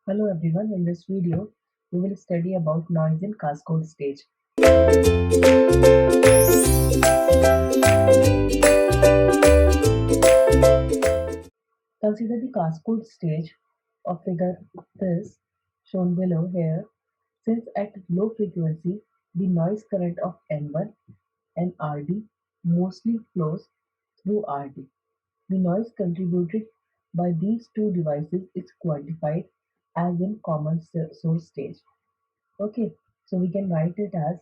Hello everyone, in this video we will study about noise in cascode stage. Consider the cascode stage of figure this shown below here. Since at low frequency the noise current of N1 and Rd mostly flows through Rd. The noise contributed by these two devices is quantified as in common source stage. Okay, so we can write it as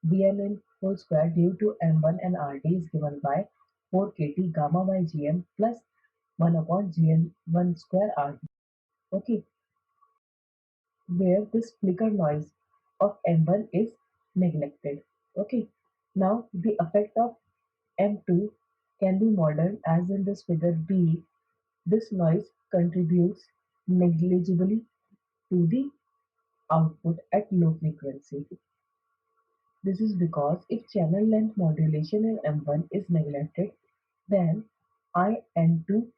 Vn in whole square due to M1 and Rd is given by 4 kT gamma by Gm plus 1 upon Gn1 square Rd. Okay, where this flicker noise of M1 is neglected. Okay, now the effect of M2 can be modeled as in this figure B. This noise contributes negligibly to the output at low frequency. This is because if channel length modulation in M1 is neglected, then IN2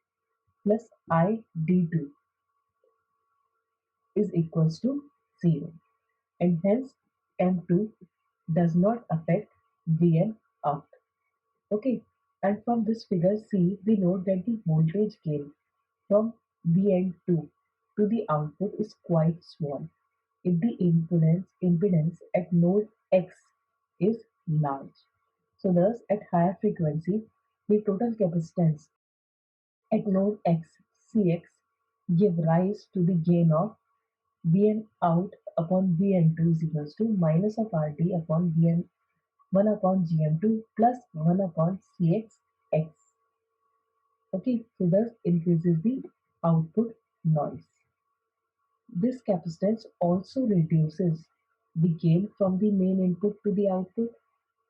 plus ID2 is equals to 0, and hence M2 does not affect Vn out. Okay, and from this figure C, we note that the voltage gain from Vn2 to the output is quite small if the impedance at node X is large. So thus at higher frequency, the total capacitance at node X Cx give rise to the gain of Vn out upon Vn2 is equals to minus of Rd upon Vn 1 upon Gm2 plus 1 upon Cx x. Okay, so thus increases the output noise. This capacitance also reduces the gain from the main input to the output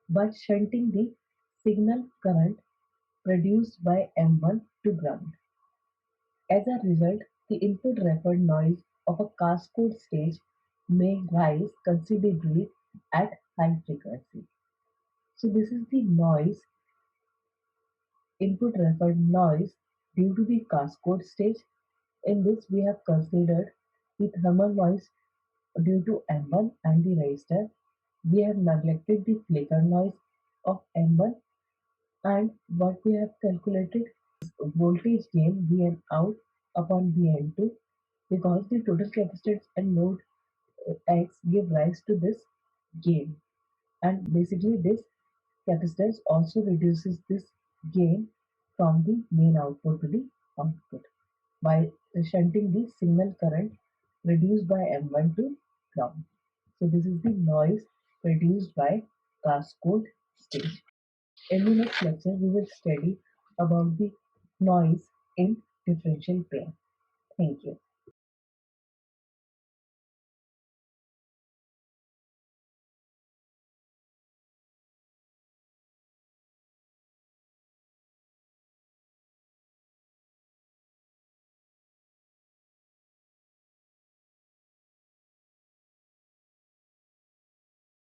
by shunting the signal current produced by M1 to ground. As a result, the input referred noise of a cascode stage may rise considerably at high frequency. So this is the noise, input referred noise due to the cascode stage. In this we have considered the thermal noise due to M1 and the resistor. We have neglected the flicker noise of M1, and what we have calculated is voltage gain Vn out upon Vn2, because the total capacitance and node X give rise to this gain, and basically this capacitance also reduces this gain from the main output to the output by shunting the signal current reduced by M1 to ground. So this is the noise produced by cascode stage. In the next lecture, we will study about the noise in differential pair. Thank you.